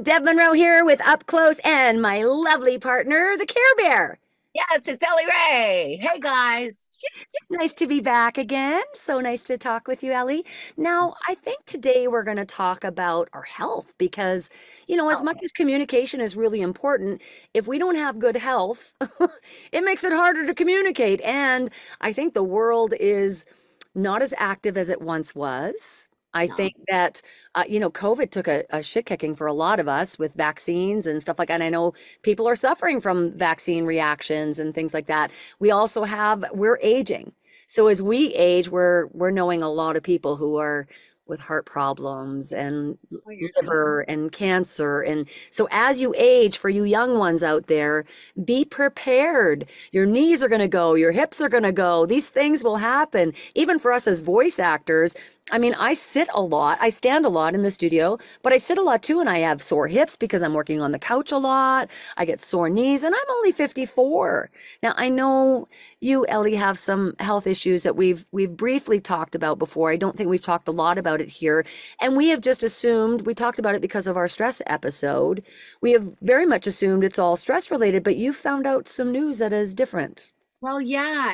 Deb Monroe here with Up Close and my lovely partner, the Care Bear. Yes, it's Ellie Ray. Hey guys. Nice to be back again. So nice to talk with you, Ellie. Now, I think today we're going to talk about our health because, as Oh, much as communication is really important, if we don't have good health, it makes it harder to communicate. And I think the world is not as active as it once was. I no. think that, COVID took a shit kicking for a lot of us with vaccines and stuff like that. And I know people are suffering from vaccine reactions and things like that. We're aging. So as we age, we're knowing a lot of people who are with heart problems and Oh, you're kidding. liver and cancer. And so as you age, for you young ones out there, be prepared. Your knees are going to go, your hips are going to go. These things will happen. Even for us as voice actors, I mean, I sit a lot, I stand a lot in the studio, but I sit a lot too, and I have sore hips because I'm working on the couch a lot. I get sore knees, and I'm only 54. Now, I know you, Ellie, have some health issues that we've briefly talked about before. I don't think we've talked a lot about it here. And we have just assumed, we talked about it because of our stress episode. We have very much assumed it's all stress related, but you found out some news that is different. Well, yeah,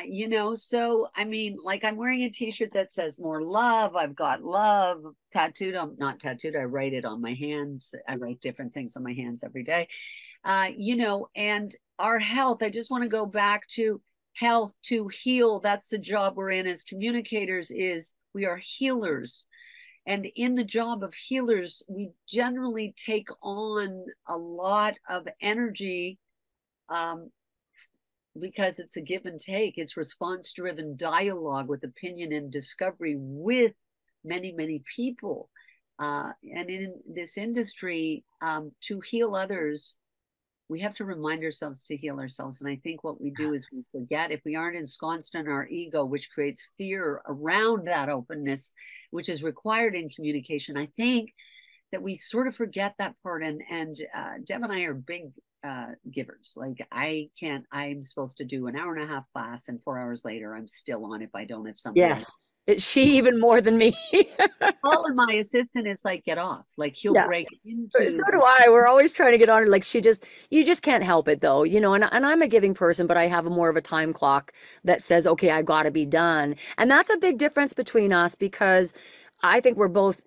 so I mean, like I'm wearing a t-shirt that says more love. I've got love tattooed on, not tattooed, I write it on my hands. I write different things on my hands every day. And our health, I just want to go back to health to heal. That's the job we're in as communicators, is we are healers. And in the job of healers, we generally take on a lot of energy, um, because it's a give and take. It's response driven dialogue with opinion and discovery with many, many people. And in this industry, to heal others, we have to remind ourselves to heal ourselves. And I think what we do is we forget, if we aren't ensconced in our ego, which creates fear around that openness, which is required in communication. I think that we sort of forget that part. And Deb and I are big givers. Like I'm supposed to do an hour and a half class, and 4 hours later I'm still on if I don't have somebody else. Yes. She even more than me. Oh, and my assistant is like, get off. Like he'll Yeah. break So into do I. We're always trying to get on her. Like you just can't help it though, and I'm a giving person, but I have more of a time clock that says, okay, I got to be done. And that's a big difference between us because I think we're both,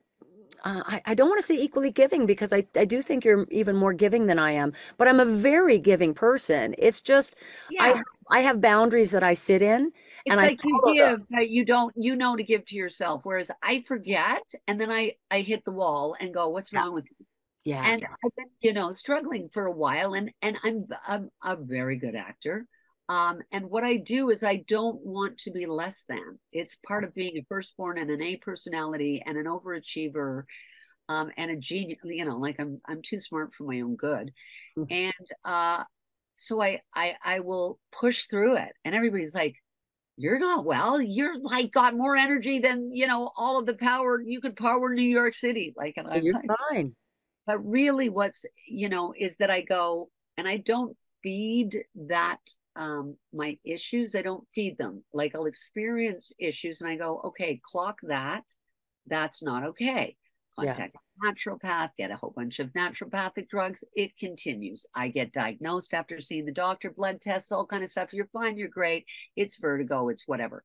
I don't want to say equally giving because I do think you're even more giving than I am, but I'm a very giving person. It's just, I, yeah. I have boundaries that I sit in and It's I like you follow them. give, but you don't, to give to yourself. Whereas I forget, and then I hit the wall and go, what's Yeah. wrong with me? Yeah. And I've been, struggling for a while, and I'm a very good actor. And what I do is I don't want to be less than. It's part of being a firstborn and an A personality and an overachiever, and a genius. Like I'm too smart for my own good, and so I will push through it. And everybody's like, "You're not well. You're like got more energy than all of the power you could power New York City." Like, and I'm You're like, fine. but really what's is that I go and I don't feed that, my issues. I don't feed them. Like I'll experience issues and I go, okay, clock that. That's not okay. Yeah. Contact a naturopath, get a whole bunch of naturopathic drugs. It continues. I get diagnosed after seeing the doctor, blood tests, all kind of stuff. You're fine, you're great. It's vertigo, it's whatever.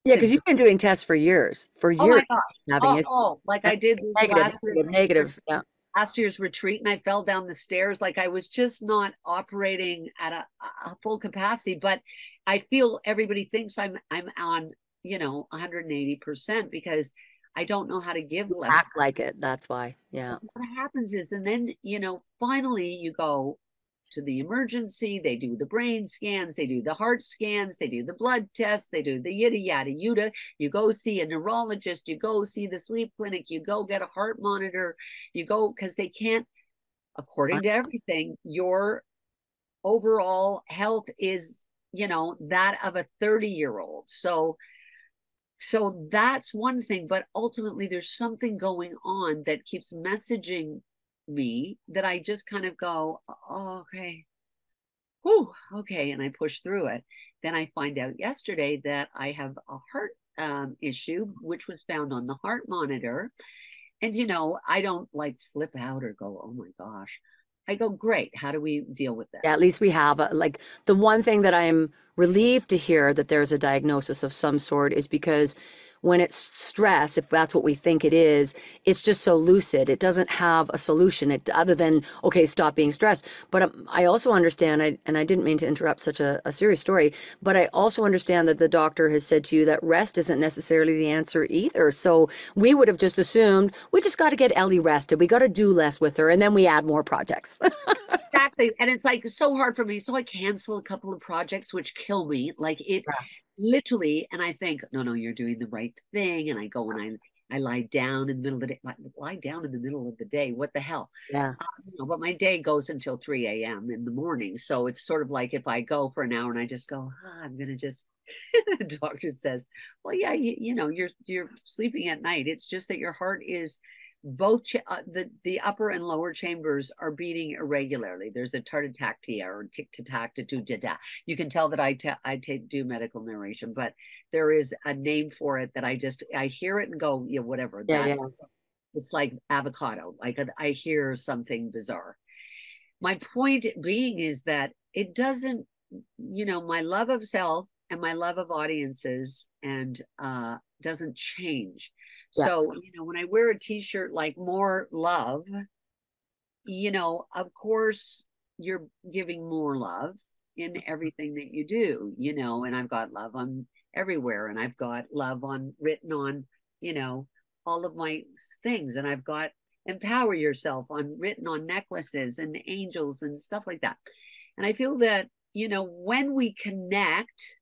Yeah, because Symptoms. you've been doing tests for Oh years my gosh. having Oh, it. like I did Negative, negative, negative. Yeah. last year's retreat, and I fell down the stairs. Like I was just not operating at a full capacity, but I feel everybody thinks I'm on 180% because I don't know how to give less. Act like it. That's why. Yeah. What happens is, and then finally you go to the emergency. They do the brain scans, they do the heart scans, they do the blood tests, they do the yada yada yada. You go see a neurologist, you go see the sleep clinic, you go get a heart monitor, you go, because they can't, according to everything, your overall health is that of a 30-year-old. So that's one thing, but ultimately there's something going on that keeps messaging me that I just kind of go, oh, okay, whew, okay, and I push through it. Then I find out yesterday that I have a heart issue, which was found on the heart monitor. And, I don't like flip out or go, oh my gosh. I go, great. How do we deal with Yeah, at this? least we have like the one thing that I'm relieved to hear that there's a diagnosis of some sort is because when it's stress, if that's what we think it is, it's just so lucid. It doesn't have a solution other than, okay, stop being stressed. But I also understand, and I didn't mean to interrupt such a serious story, but I also understand that the doctor has said to you that rest isn't necessarily the answer either. So we would have just assumed we just got to get Ellie rested. We got to do less with her, and then we add more projects. Exactly. And it's like so hard for me. So I cancel a couple of projects, which kill me. Like it literally, and I think, no, no, you're doing the right thing. And I go and I lie down in the middle of the day. Lie down in the middle of the day. What the hell? Yeah. But my day goes until 3 a.m. in the morning. So it's sort of like if I go for an hour and I just go, I'm gonna just the doctor says, well, yeah, you're sleeping at night. It's just that your heart is both the upper and lower chambers are beating irregularly. There's a tartatactia or tic-tac da. You can tell that I do medical narration, but there is a name for it that I hear it and go, yeah, whatever. Yeah, That yeah. it's like avocado. Like I hear something bizarre. My point being is that it doesn't, my love of self and my love of audiences and doesn't change. Yeah. So, when I wear a t-shirt like more love, of course you're giving more love in everything that you do, and I've got love on everywhere and I've got love on written on, all of my things, and I've got empower yourself on written on necklaces and angels and stuff like that. And I feel that, when we connect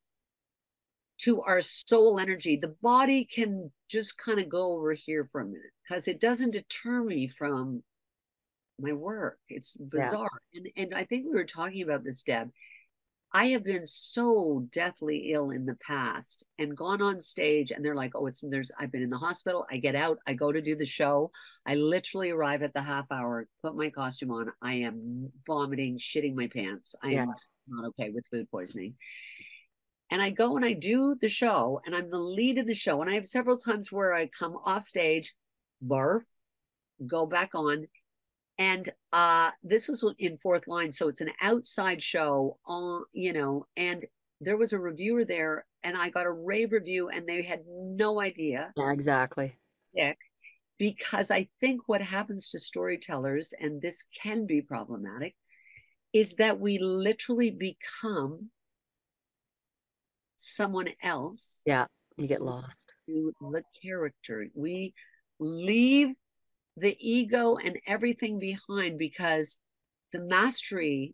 to our soul energy, the body can just kind of go over here for a minute because it doesn't deter me from my work. It's Yeah. bizarre. And I think we were talking about this, Deb. I have been so deathly ill in the past and gone on stage and they're like, oh, I've been in the hospital. I get out, I go to do the show. I literally arrive at the half hour, put my costume on. I am vomiting, shitting my pants. I Yeah. am not okay with food poisoning. And I go and I do the show and I'm the lead in the show. And I have several times where I come off stage, barf, go back on, and this was in fourth line, so it's an outside show on, and there was a reviewer there and I got a rave review and they had no idea, Yeah, exactly. because I think what happens to storytellers, and this can be problematic, is that we literally become someone else Yeah. You get lost. to the character. We leave the ego and everything behind because the mastery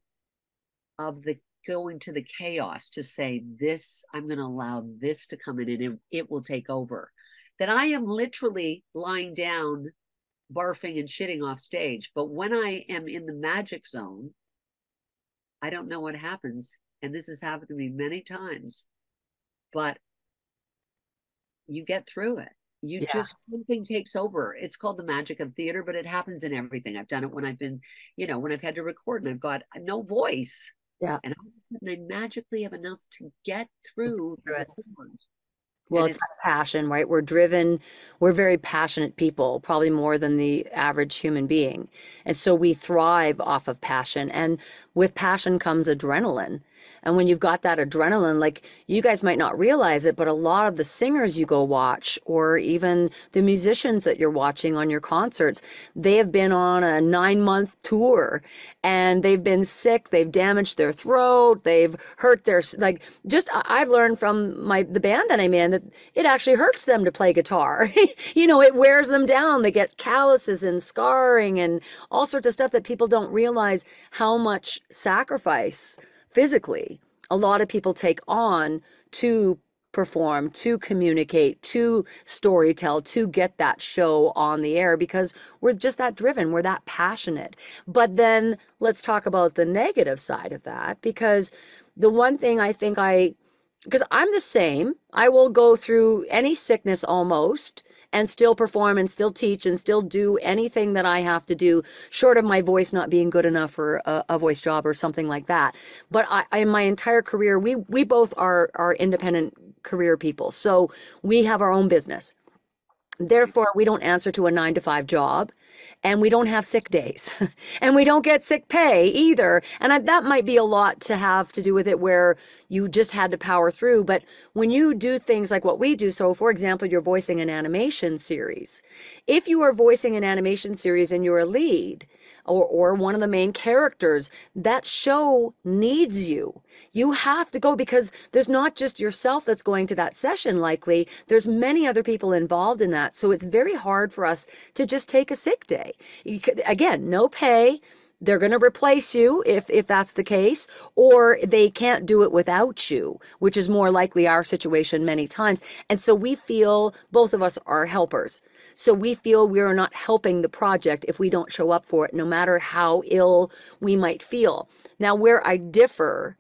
of the going to the chaos to say this, I'm going to allow this to come in and it will take over, that I am literally lying down barfing and shitting off stage, but when I am in the magic zone, I don't know what happens, and this has happened to me many times, but you get through it. You Yeah. just, something takes over. It's called the magic of theater, but it happens in everything. I've done it when I've been, when I've had to record and I've got no voice, Yeah. and all of a sudden I magically have enough to get Just through through the it. record. Well, And it's it's that passion, right? We're driven, we're very passionate people, probably more than the average human being. And so we thrive off of passion. And with passion comes adrenaline. And when you've got that adrenaline, like you guys might not realize it, but a lot of the singers you go watch, or even the musicians that you're watching on your concerts, they have been on a 9-month tour and they've been sick, they've damaged their throat, they've hurt their, like, just I've learned from the band that I'm in that it actually hurts them to play guitar. It wears them down. They get calluses and scarring and all sorts of stuff that people don't realize how much sacrifice physically a lot of people take on to perform, to communicate, to storytell, to get that show on the air because we're just that driven, we're that passionate. But then let's talk about the negative side of that, because the one thing I think because I'm the same, I will go through any sickness almost and still perform and still teach and still do anything that I have to do, short of my voice not being good enough for a voice job or something like that. But in my entire career, we both are independent career people. So we have our own business. Therefore, we don't answer to a 9 to 5 job, and we don't have sick days and we don't get sick pay either. And that might be a lot to have to do with it where you just had to power through. But when you do things like what we do, so for example, you're voicing an animation series. If you are voicing an animation series and you're a lead or one of the main characters, that show needs you. You have to go because there's not just yourself that's going to that session, likely. There's many other people involved in that. So it's very hard for us to just take a sick day. Again, no pay. They're going to replace you if that's the case, or they can't do it without you, which is more likely our situation many times. And so we feel both of us are helpers. So we feel we are not helping the project if we don't show up for it, no matter how ill we might feel. Now, where I differ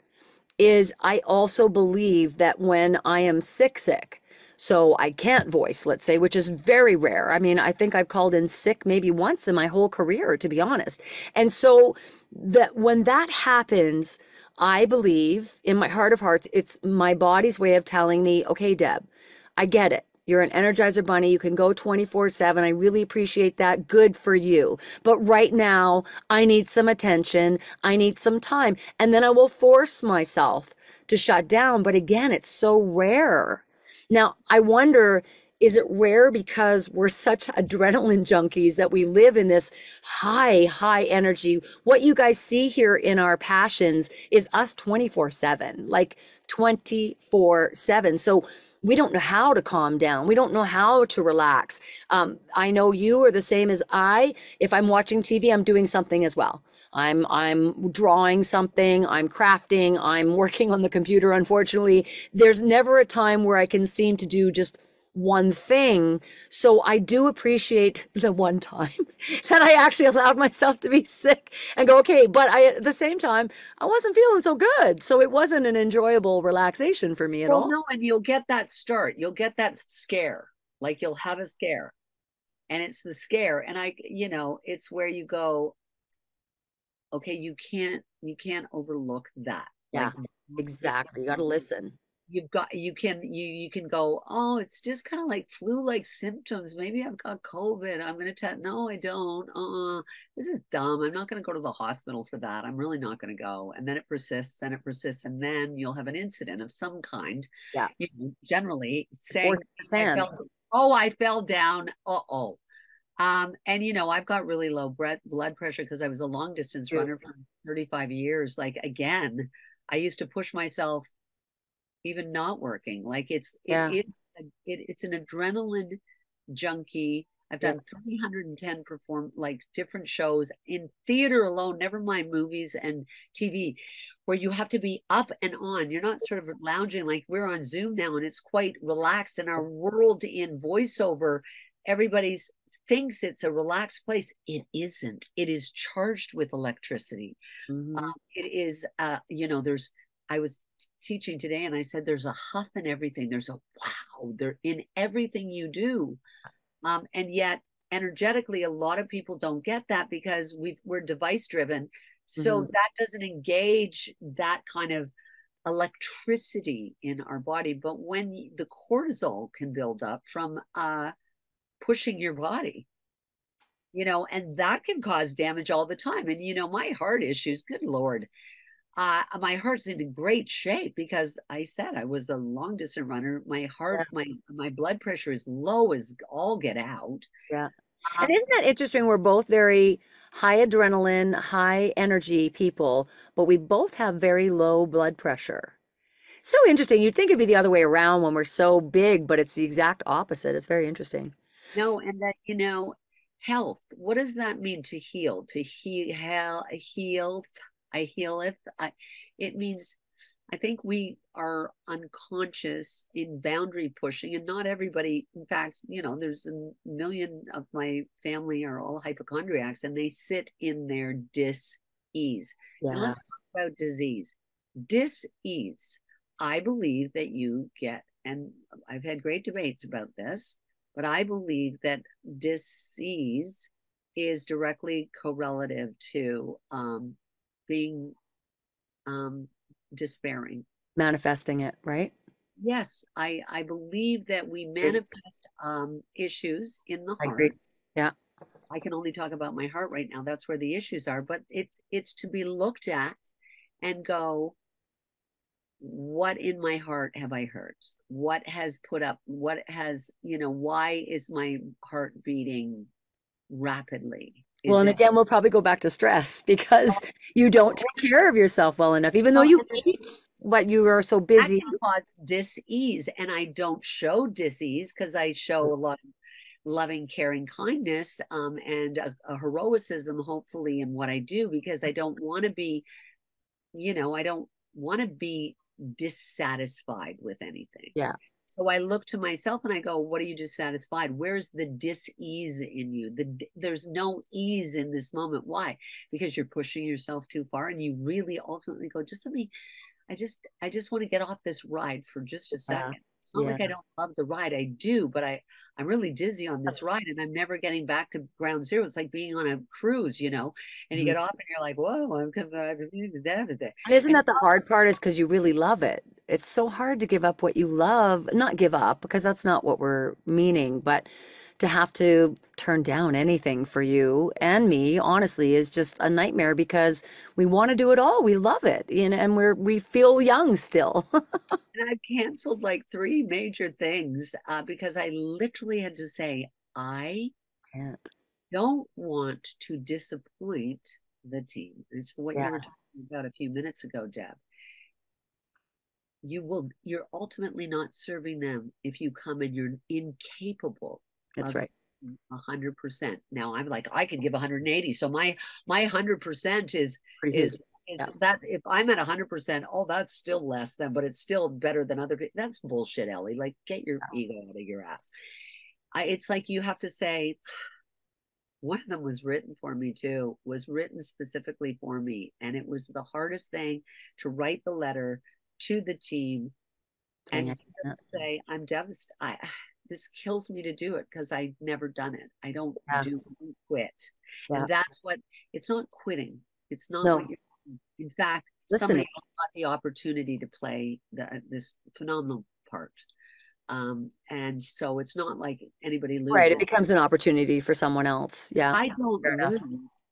is I also believe that when I am sick, so I can't voice, let's say, which is very rare. I mean, I think I've called in sick maybe once in my whole career, to be honest. And so that when that happens, I believe in my heart of hearts, it's my body's way of telling me, okay, Deb, I get it. You're an Energizer Bunny. You can go 24/7. I really appreciate that. Good for you. But right now, I need some attention. I need some time. And then I will force myself to shut down. But again, it's so rare. Now, I wonder, is it rare because we're such adrenaline junkies that we live in this high energy? What you guys see here in our passions is us 24/7, like 24/7. So we don't know how to calm down. We don't know how to relax. I know you are the same as I. If I'm watching TV, I'm doing something as well. I'm drawing something, I'm crafting, I'm working on the computer. Unfortunately, there's never a time where I can seem to do just one thing. So I do appreciate the one time that I actually allowed myself to be sick and go, okay, but at the same time, I wasn't feeling so good. So it wasn't an enjoyable relaxation for me at Well, all. no, and you'll get that start. You'll get that scare. Like you'll have a scare, and it's the scare. And it's where you go, okay, you can't overlook that. Yeah, Like exactly. You got to listen. you can go, oh, it's just kind of like flu-like symptoms. Maybe I've got COVID. I'm gonna test. No, I don't. This is dumb. I'm not gonna go to the hospital for that. I'm really not gonna go. And then it persists and it persists, and then you'll have an incident of some kind. Yeah. Generally Or saying, I sand. fell. Oh, I fell down. Uh-oh. And I've got really low blood pressure because I was a long distance runner for 35 years. Like again, I used to push myself even not working. Like Yeah. it's an adrenaline junkie. I've Yeah. done 310 perform like different shows in theater alone, never mind movies and TV, where you have to be up and on. You're not sort of lounging like we're on Zoom now, and it's quite relaxed. In our world in voiceover, everybody's thinks it's a relaxed place. It isn't. It is charged with electricity. Mm-hmm. It is, there's, I was teaching today and I said, there's a huff in everything. There's a wow, they're in everything you do. And yet, energetically, a lot of people don't get that because we're device driven. So Mm-hmm. that doesn't engage that kind of electricity in our body. But when the cortisol can build up from pushing your body, and that can cause damage all the time. And, my heart issues, good Lord, my heart's in great shape because I said I was a long distance runner. My Yeah. heart, my blood pressure is low as all get out. Yeah. And Um, isn't that interesting? We're both very high adrenaline, high energy people, but we both have very low blood pressure. So interesting. You'd think it'd be the other way around when we're so big, but it's the exact opposite. It's very interesting. no, and that, health. What does that mean to heal? To heal, I healeth. It means I think we are unconscious in boundary pushing, and not everybody. In fact, there's a million of my family are all hypochondriacs, and they sit in their dis-ease. And Yeah. let's talk about disease. Dis-ease. I believe that you get, and I've had great debates about this, but I believe that dis-ease is directly correlative to being um, despairing. Manifesting it, right? yes, I believe that we manifest issues in the I agree. heart. Yeah. I can only talk about my heart right now. That's where the issues are, but it's to be looked at and go, what in my heart have I hurt? What has put up, what has, why is my heart beating rapidly? Well, Is and it, again, we'll probably go back to stress because you don't take care of yourself well enough, even though well, you and this, eat, but you are so that busy. can cause dis-ease. And I don't show dis-ease because I show a lot of loving, caring kindness, and a heroism, hopefully, in what I do, because I don't want to be, I don't want to be dissatisfied with anything. Yeah. So I look to myself and I go, what are you dissatisfied? Where's the dis-ease in you? There's no ease in this moment. Why? Because you're pushing yourself too far, and you really ultimately go, just let me, I just want to get off this ride for just a Yeah. second. It's not Yeah. like I don't love the ride. I do, but I'm really dizzy on this That's, ride, and I'm never getting back to ground zero. It's like being on a cruise, and you mhm. get off and you're like, whoa, I'm coming. And isn't And that the hard part is because you really love it. It's so hard to give up what you love, not give up because that's not what we're meaning, but to have to turn down anything for you and me, honestly, is just a nightmare because we want to do it all. We love it, and we feel young still. I've canceled like three major things because I literally had to say, I Can't. don't want to disappoint the team. It's what you Yeah, were talking about a few minutes ago, Deb. You're ultimately not serving them if you come and you're incapable that's of right. 100%. Now I'm like, I can give 180. So my 100% is Pretty is huge. is Yeah. that if I'm at 100%, oh, that's still less than, but it's still better than other people. That's bullshit, Ellie. Like, get your ego out of your ass. It's like you have to say, one of them was written for me too, was written specifically for me. And it was the hardest thing to write the letter to the team Saying and I can't. just say, I'm devastated. This kills me to do it because I've never done it. I don't Yeah. do quit. Yeah. And that's what it's not quitting. It's not what No, you're in fact, somebody listening. else got the opportunity to play this phenomenal part. And so it's not like anybody Right. It loses. becomes an opportunity for someone else. Yeah. I don't Fair enough. lose.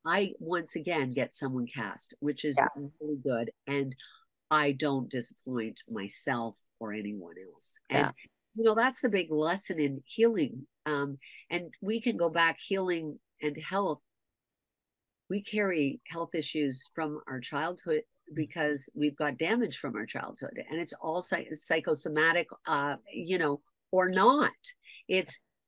I once again get someone cast, which is Yeah. really good. And I don't disappoint myself or anyone else. Yeah. And that's the big lesson in healing. And we can go back healing and health. We carry health issues from our childhood because we've got damage from our childhood, and it's all psychosomatic, or not.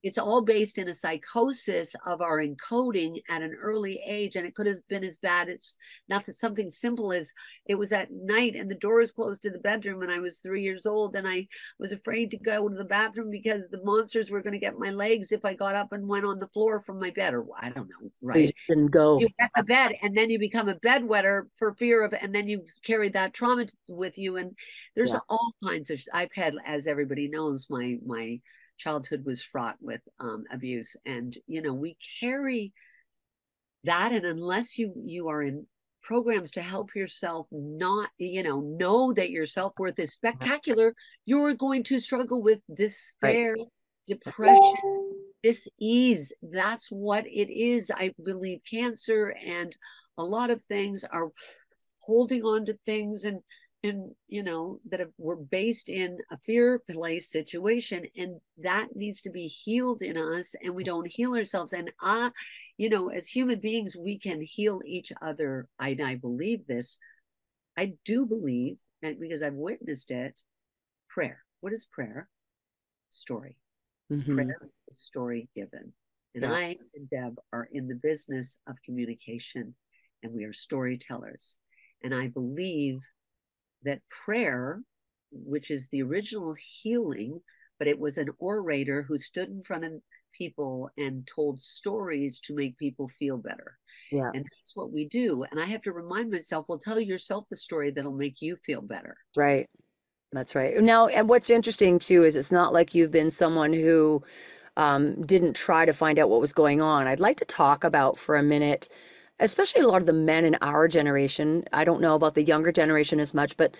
It's all based in a psychosis of our encoding at an early age, and it could have been as bad as nothing, something simple as it was at night and the door was closed to the bedroom, and I was 3 years old, and I was afraid to go to the bathroom because the monsters were going to get my legs if I got up and went on the floor from my bed, or I don't know, So you right? just didn't go. You get the bed, and then you become a bedwetter for fear of, and then you carry that trauma with you. And there's Yeah. all kinds of, I've had, as everybody knows, my childhood was fraught with abuse, and we carry that. And unless you are in programs to help yourself not know that your self-worth is spectacular, you're going to struggle with Right. despair, depression, dis-ease. That's what it is. I believe cancer and a lot of things are holding on to things, and that were based in a fear place situation, and that needs to be healed in us, and we don't heal ourselves. And as human beings, we can heal each other. I believe this. I do believe, and because I've witnessed it. Prayer. What is prayer? Story. Hmm. Prayer is story given. And Yeah. I and Deb are in the business of communication, and we are storytellers. And I believe that prayer, which is the original healing, but it was an orator who stood in front of people and told stories to make people feel better. Yeah. And that's what we do. And I have to remind myself, well, tell yourself a story that'll make you feel better. Right. That's right. Now, and what's interesting too is it's not like you've been someone who didn't try to find out what was going on. I'd like to talk about for a minute, especially a lot of the men in our generation. I don't know about the younger generation as much, but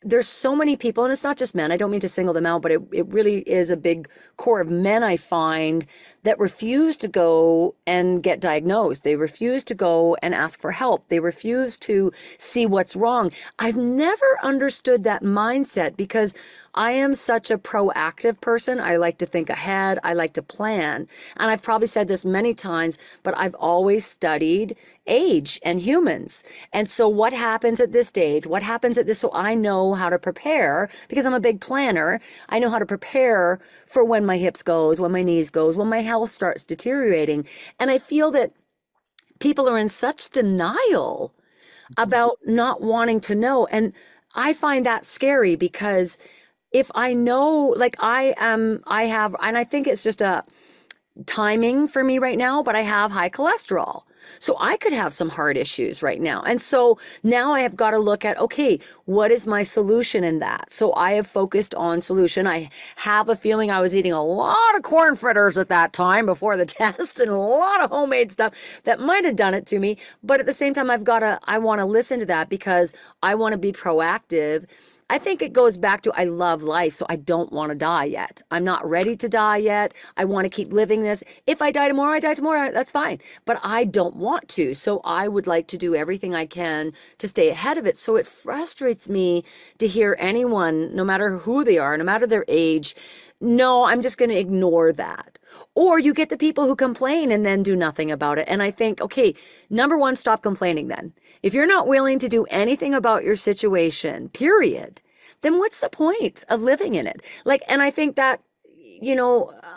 there's so many people, and it's not just men. I don't mean to single them out, but it really is a big core of men I find that refuse to go and get diagnosed. They refuse to go and ask for help. They refuse to see what's wrong. I've never understood that mindset because I am such a proactive person. I like to think ahead. I like to plan. And I've probably said this many times, but I've always studied age and humans. And so what happens at this stage? What happens at this? So I know how to prepare because I'm a big planner. I know how to prepare for when my hips goes, when my knees goes, when my health starts deteriorating. And I feel that people are in such denial about not wanting to know. And I find that scary because if I know, like I have, and I think it's just a timing for me right now, but I have high cholesterol. So I could have some heart issues right now. And so now I have got to look at, okay, what is my solution in that? So I have focused on solution. I have a feeling I was eating a lot of corn fritters at that time before the test and a lot of homemade stuff that might have done it to me. But at the same time, I want to listen to that because I want to be proactive. I think it goes back to I love life, so I don't want to die yet. I'm not ready to die yet. I want to keep living this. If I die tomorrow, I die tomorrow. That's fine. But I don't want to. So I would like to do everything I can to stay ahead of it. So it frustrates me to hear anyone, no matter who they are, no matter their age, no, I'm just going to ignore that. Or you get the people who complain and then do nothing about it. And I think, okay, number one, stop complaining then. If you're not willing to do anything about your situation, period, then what's the point of living in it? Like, and I think that,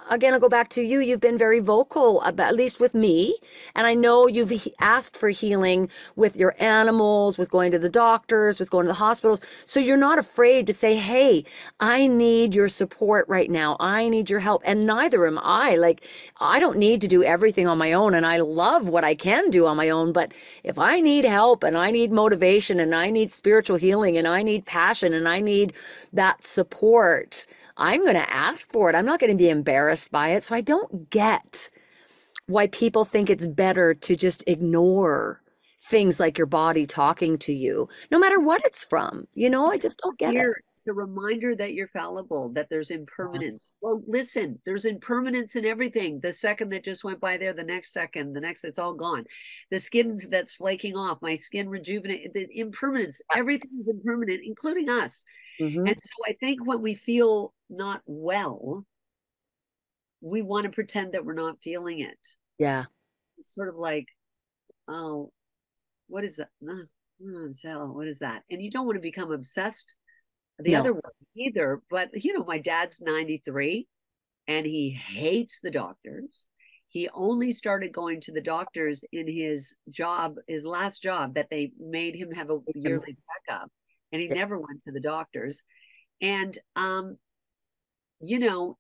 again, I'll go back to you. You've been very vocal about, at least with me. And I know you've asked for healing with your animals, with going to the doctors, with going to the hospitals. So you're not afraid to say, hey, I need your support right now. I need your help. And neither am I. Like, I don't need to do everything on my own. And I love what I can do on my own. But if I need help and I need motivation and I need spiritual healing and I need passion and I need that support, I'm going to ask for it. I'm not going to be embarrassed by it. So I don't get why people think it's better to just ignore things like your body talking to you, no matter what it's from. I just don't get it. It's a reminder that you're fallible, that there's impermanence. Well, listen, there's impermanence in everything. The second that just went by there, the next second, the next, it's all gone. The skin that's flaking off, my skin rejuvenate, the impermanence, everything is impermanent, including us. Mm-hmm. And so I think when we feel not well, we want to pretend that we're not feeling it. Yeah. It's sort of like, oh, what is that? What is that? And you don't want to become obsessed the No. other way either. But, my dad's 93 and he hates the doctors. He only started going to the doctors in his last job that they made him have a yearly checkup. And he never went to the doctors. And,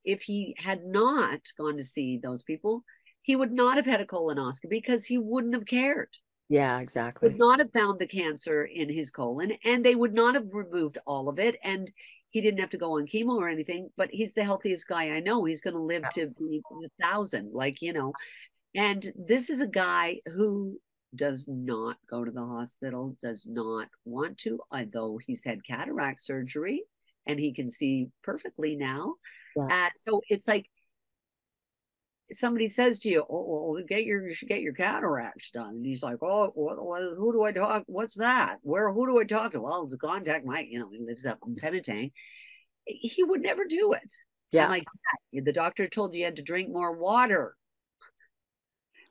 if he had not gone to see those people, he would not have had a colonoscopy because he wouldn't have cared. Yeah, exactly. Would not have found the cancer in his colon, and they would not have removed all of it. And he didn't have to go on chemo or anything, but he's the healthiest guy I know. He's going to live to be 1,000, and this is a guy who does not go to the hospital, does not want to, although he's had cataract surgery and he can see perfectly now. Yeah. So it's like somebody says to you, "Oh, well, you should get your cataracts done," and he's like, "Oh, who do I talk? What's that? Who do I talk to?" Well, to contact he lives up in Penetang. He would never do it. Yeah. I'm like, the doctor told you had to drink more water.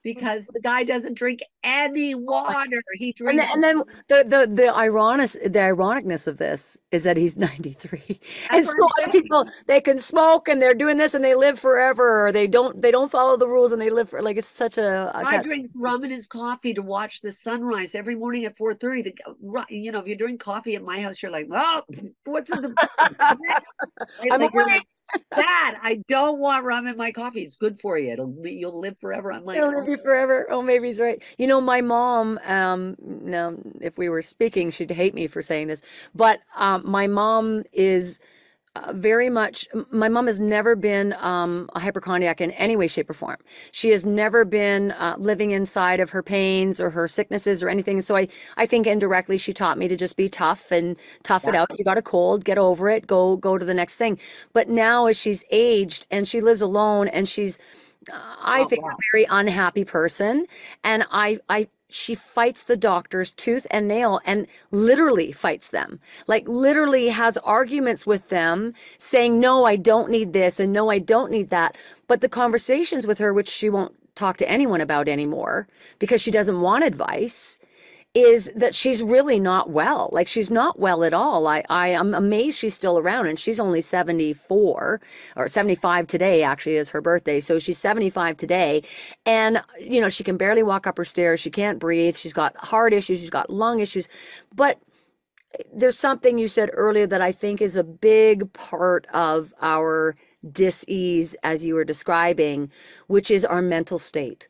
Because the guy doesn't drink any water. He drinks. And then the ironicness of this is that he's 93. And so many people, they can smoke and they're doing this and they live forever, or they don't follow the rules and they live for, like, it's such a guy drinks rum in his coffee to watch the sunrise every morning at 4:30. If you're doing coffee at my house, you're like, well, what's in the I'm like, Dad, I don't want rum in my coffee. It's good for you. You'll live forever. I'm like, it'll live you forever. Oh, maybe he's right. My mom, now if we were speaking, she'd hate me for saying this, but my mom is very much. My mom has never been a hypochondriac in any way, shape, or form. She has never been living inside of her pains or her sicknesses or anything. So I think indirectly she taught me to just be tough and tough it Yeah. out. You got a cold, get over it, go to the next thing. But now as she's aged and she lives alone and she's I Oh, think a wow. very unhappy person. And she fights the doctors tooth and nail and literally fights them. Like literally has arguments with them saying, no, I don't need this and no, I don't need that. But the conversations with her, which she won't talk to anyone about anymore because she doesn't want advice, is that she's really not well. Like she's not well at all. I am amazed she's still around and she's only 74 or 75 today actually is her birthday. So she's 75 today and she can barely walk up her stairs. She can't breathe. She's got heart issues. She's got lung issues. But there's something you said earlier that I think is a big part of our dis-ease as you were describing, which is our mental state.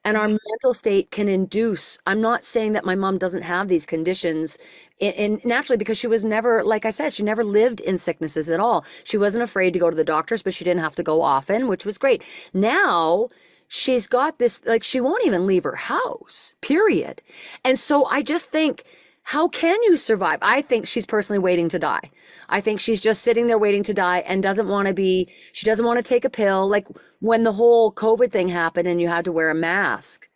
And our mental state can induce, I'm not saying that my mom doesn't have these conditions in naturally because she was never, like I said, she never lived in sicknesses at all. She wasn't afraid to go to the doctors, but she didn't have to go often, which was great. Now she's got this, like she won't even leave her house, period. And so I just think, how can you survive? I think she's personally waiting to die. I think she's just sitting there waiting to die and she doesn't want to take a pill. Like when the whole COVID thing happened and you had to wear a mask,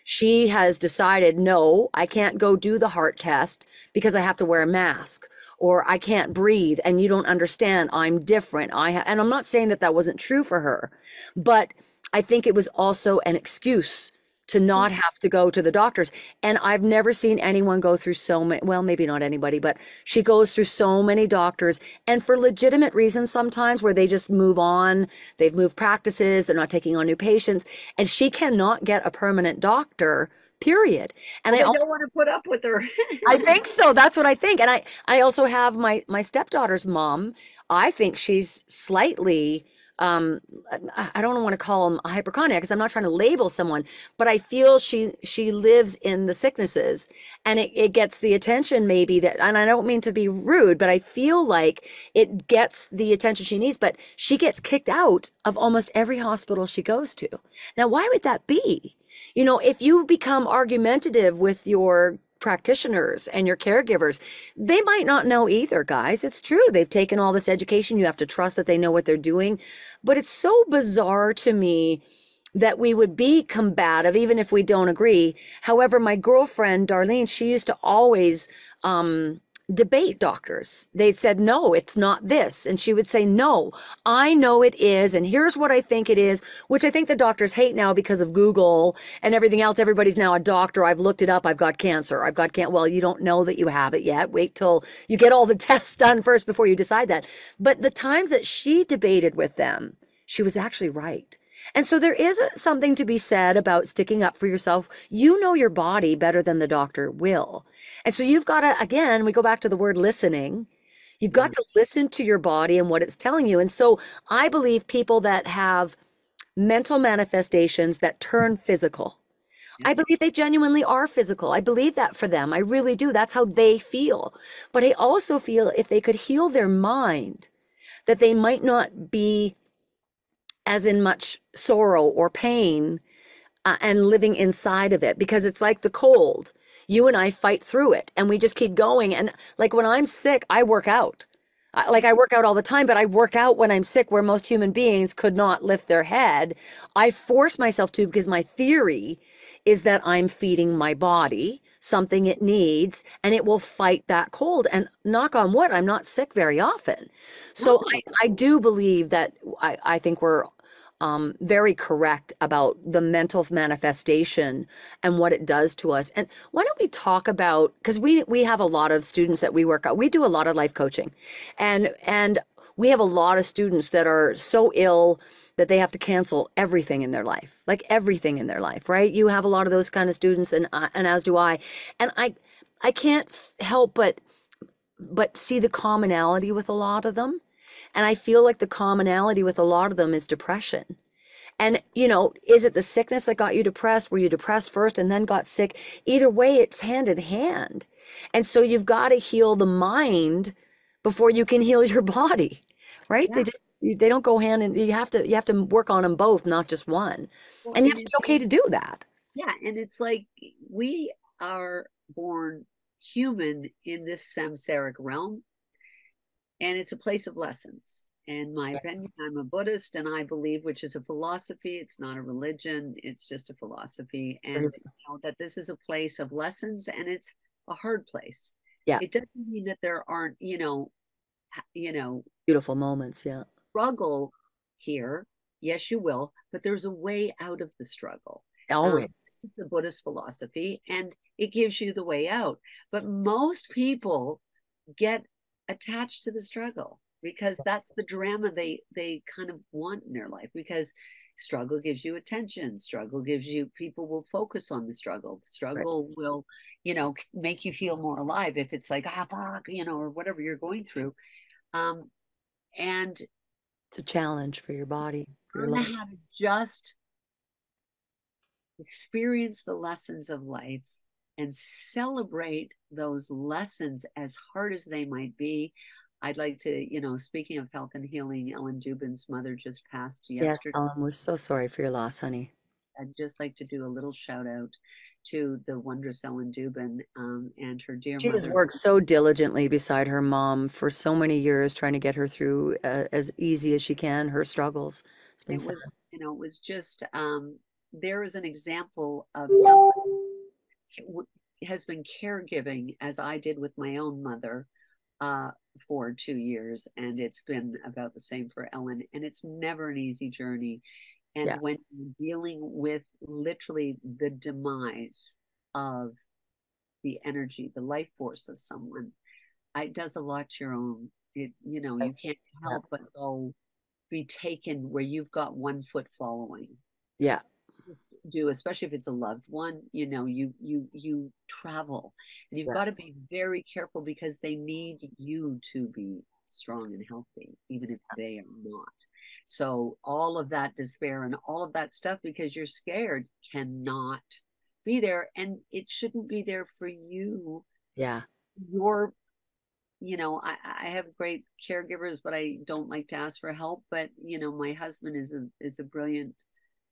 she has decided, no, I can't go do the heart test because I have to wear a mask or I can't breathe and you don't understand. I'm different. And I'm not saying that that wasn't true for her, but I think it was also an excuse to not have to go to the doctors. And I've never seen anyone go through so many, well, maybe not anybody, but she goes through so many doctors and for legitimate reasons sometimes where they just move on. They've moved practices. They're not taking on new patients. And she cannot get a permanent doctor, period. And Well, they don't want to put up with her. I think so. That's what I think. And I also have my stepdaughter's mom. I think she's slightly um I don't want to call him a hypochondriac because I'm not trying to label someone, but I feel she lives in the sicknesses and it gets the attention maybe that, and I don't mean to be rude, but I feel like it gets the attention she needs, but she gets kicked out of almost every hospital she goes to. Now, why would that be? If you become argumentative with your practitioners and your caregivers, they might not know either, guys. It's true. They've taken all this education. You have to trust that they know what they're doing. But it's so bizarre to me that we would be combative, even if we don't agree. However, my girlfriend, Darlene, she used to always debate doctors. They said, no, it's not this. And she would say, no, I know it is. And here's what I think it is, which I think the doctors hate now because of Google and everything else. Everybody's now a doctor. I've looked it up. I've got cancer. I've got cancer. Well, you don't know that you have it yet. Wait till you get all the tests done first before you decide that. But the times that she debated with them, she was actually right. And so there is something to be said about sticking up for yourself. You know your body better than the doctor will. And so you've got to, again, we go back to the word listening. You've got to listen to your body and what it's telling you. And so I believe people that have mental manifestations that turn physical, I believe they genuinely are physical. I believe that for them. I really do. That's how they feel. But I also feel if they could heal their mind, that they might not be as in much sorrow or pain and living inside of it, because it's like the cold. You and I fight through it and we just keep going. And like when I'm sick, I work out. Like I work out all the time, but I work out when I'm sick where most human beings could not lift their head. I force myself to because my theory is that I'm feeding my body something it needs and it will fight that cold. And knock on wood, I'm not sick very often. So I do believe that I think we're very correct about the mental manifestation and what it does to us. And why don't we talk about, because we have a lot of students that we work out. We do a lot of life coaching, and we have a lot of students that are so ill that they have to cancel everything in their life, like everything in their life, right? You have a lot of those kind of students, and as do I. And I can't help but see the commonality with a lot of them. And I feel like the commonality with a lot of them is depression. And, is it the sickness that got you depressed? Were you depressed first and then got sick? Either way, it's hand in hand. And so you've got to heal the mind before you can heal your body, right? Yeah. They don't go hand in. You have to work on them both, not just one. Well, And you have and to it, be okay to do that. yeah, and it's like we are born human in this samsaric realm, and it's a place of lessons. In my opinion, I'm a Buddhist, and I believe, which is a philosophy, it's not a religion, it's just a philosophy, and Right. you know, that this is a place of lessons, and it's a hard place. Yeah, It doesn't mean that there aren't, you know, beautiful moments. Yeah, struggle here. Yes, you will, but there's a way out of the struggle. always. This is the Buddhist philosophy, and it gives you the way out. But most people get attached to the struggle because that's the drama they kind of want in their life, because struggle gives you attention, struggle gives you, people will focus on the struggle, Right. struggle will, make you feel more alive if it's like, ah, fuck, or whatever you're going through. Um and It's a challenge for your body, for your learn life. how to just experience the lessons of life and celebrate those lessons as hard as they might be. I'd like to, speaking of health and healing, Ellen Dubin's mother just passed Yes, yesterday. We're so sorry for your loss, honey. I'd just like to do a little shout out to the wondrous Ellen Dubin, and her dear She has mother. worked so diligently beside her mom for so many years, trying to get her through as easy as she can her struggles. It's been It sad. was, it was just, there is an example of someone who has been caregiving, as I did with my own mother, uh, for 2 years, and it's been about the same for Ellen. And it's never an easy journey. And Yeah, when you're dealing with literally the demise of the energy, the life force of someone, it does a lot to your own. You can't yeah, help but go be taken where you've got one foot following. yeah, Just do, especially if it's a loved one, you travel, and you've yeah, got to be very careful because they need you to be strong and healthy even if they are not. So all of that despair and all of that stuff, because you're scared, cannot be there, and it shouldn't be there for you. yeah. Your I have great caregivers, but I don't like to ask for help. But my husband is a brilliant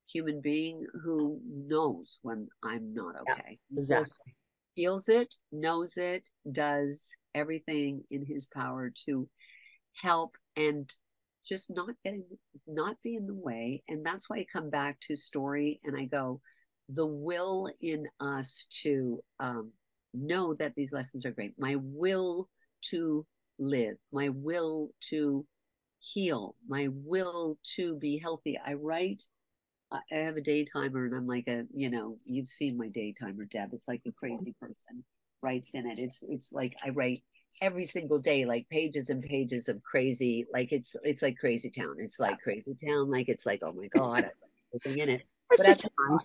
human being who knows when I'm not Yeah, okay. He just exactly. feels it, knows it, does everything in his power to help and just not be in the way. And that's why I come back to story and I go, the will in us to know that these lessons are great. My will to live, my will to heal, my will to be healthy. I have a day timer, and I'm like you've seen my day timer, Deb. It's like a crazy person writes in it. It's like I write every single day, like pages and pages of crazy, like it's like crazy town. It's like crazy town. Like it's like, oh my God, I write everything in it. It's But at just the fun.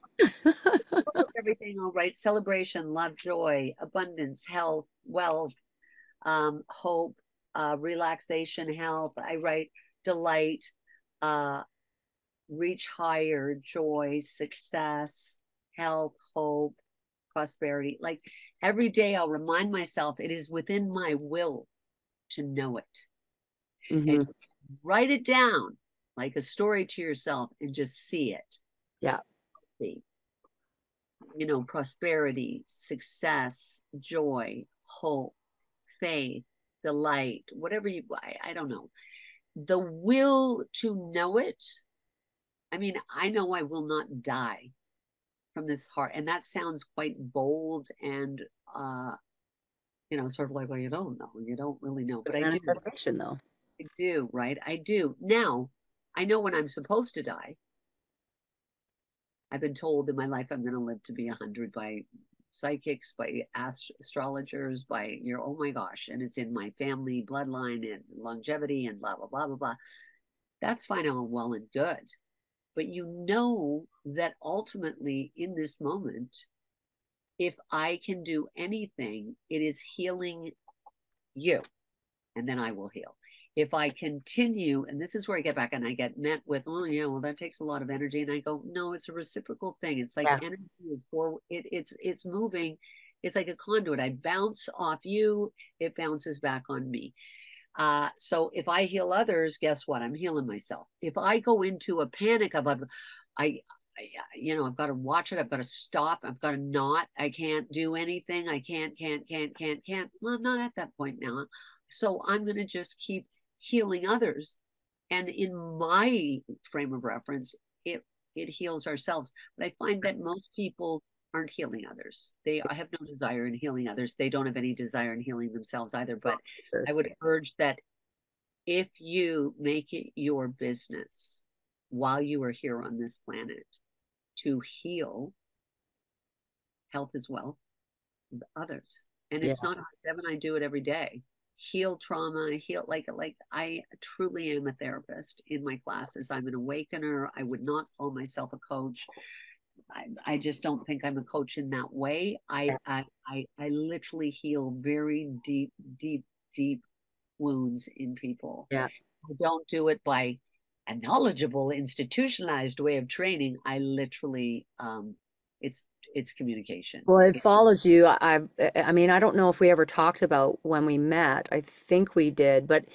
top of everything, I'll write celebration, love, joy, abundance, health, wealth, hope, relaxation, health. I write delight, uh, reach higher, joy, success, health, hope, prosperity. Like every day, I'll remind myself it is within my will to know it. And Hmm. write it down like a story to yourself and just see it. Yeah, See, prosperity, success, joy, hope, faith, delight, whatever I don't know. The will to know it. I mean, I know I will not die from this heart, and that sounds quite bold and sort of like, well, you don't know, you don't really know, the but manifestation though. I do, right? I do. Now I know when I'm supposed to die. I've been told in my life I'm going to live to be 100 by psychics, by astrologers, by oh my gosh, and it's in my family bloodline and longevity and blah blah blah blah blah. That's fine, all well and good, but that ultimately in this moment, if I can do anything, it is healing you, and then I will heal. If I continue, and this is where I get back and I get met with, oh yeah, well that takes a lot of energy, and I go, no, it's a reciprocal thing. It's like Yeah, energy is it's moving. It's like a conduit. I bounce off you, it bounces back on me. So if I heal others, guess what? I'm healing myself. If I go into a panic of, I, I've got to watch it. I've got to stop. I've got to not. I can't do anything. I can't. Well, I'm not at that point now. So I'm going to just keep healing others. And in my frame of reference, it heals ourselves. But I find that most people aren't healing others. They have no desire in healing others. They don't have any desire in healing themselves either. But I would urge that if you make it your business while you are here on this planet to heal, health is wealth, others. And it's not hard. Deb and I do it every day. Heal trauma, heal like I truly am a therapist in my classes. I'm an awakener. I would not call myself a coach. I just don't think I'm a coach in that way. I literally heal very deep wounds in people. Yeah. I don't do it by a knowledgeable, institutionalized way of training. I literally, it's communication. Well, it follows you. I mean, I don't know if we ever talked about when we met. I think we did, but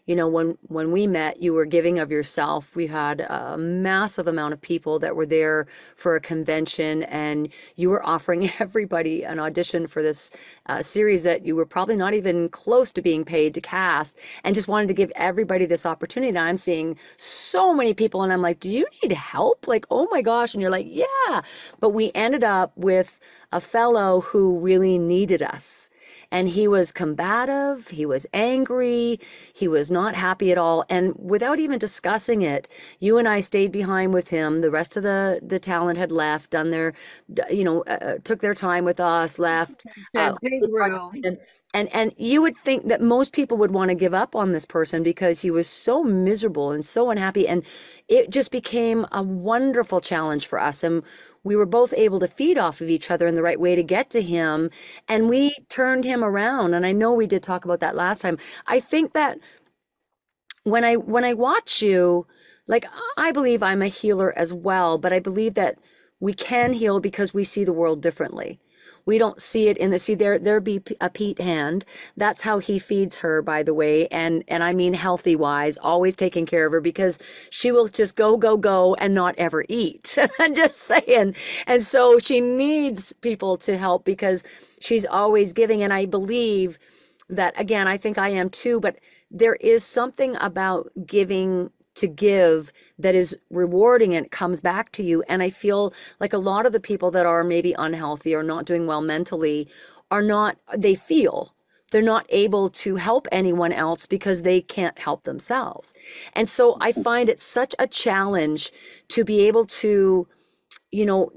when we met, you were giving of yourself. We had a massive amount of people that were there for a convention, and you were offering everybody an audition for this series that you were probably not even close to being paid to cast, and just wanted to give everybody this opportunity. And I'm seeing so many people, and I'm like, "Do you need help?" Like, "Oh my gosh!" And you're like, "Yeah." But we ended up with a fellow who really needed us. And he was combative, he was angry, he was not happy at all. And without even discussing it, you and I stayed behind with him. The rest of the talent had left, done their, took their time with us, left. Big room. And you would think that most people would want to give up on this person because he was so miserable and so unhappy. And it just became a wonderful challenge for us. And we were both able to feed off of each other in the right way to get to him. And we turned him around. And I know we did talk about that last time. I think that when I watch you, like, I believe I'm a healer as well, but I believe that we can heal because we see the world differently. We don't see it in the, see, there be a Pete hand. That's how he feeds her, by the way. And I mean, healthy wise, always taking care of her, because she will just go and not ever eat. I'm just saying. And so she needs people to help because she's always giving. And I believe that, again, I think I am too, but there is something about giving to give that is rewarding, and it comes back to you. And I feel like a lot of the people that are maybe unhealthy or not doing well mentally are not, they feel they're not able to help anyone else because they can't help themselves. And so I find it such a challenge to be able to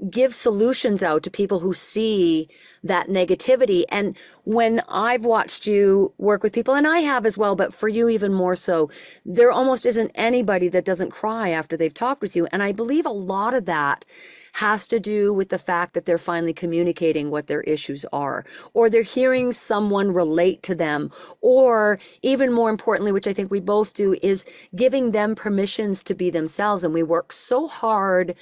give solutions out to people who see that negativity. And when I've watched you work with people, and I have as well, but for you even more so, there almost isn't anybody that doesn't cry after they've talked with you. And I believe a lot of that has to do with the fact that they're finally communicating what their issues are, or they're hearing someone relate to them, or even more importantly, which I think we both do, is giving them permissions to be themselves. And we work so hard,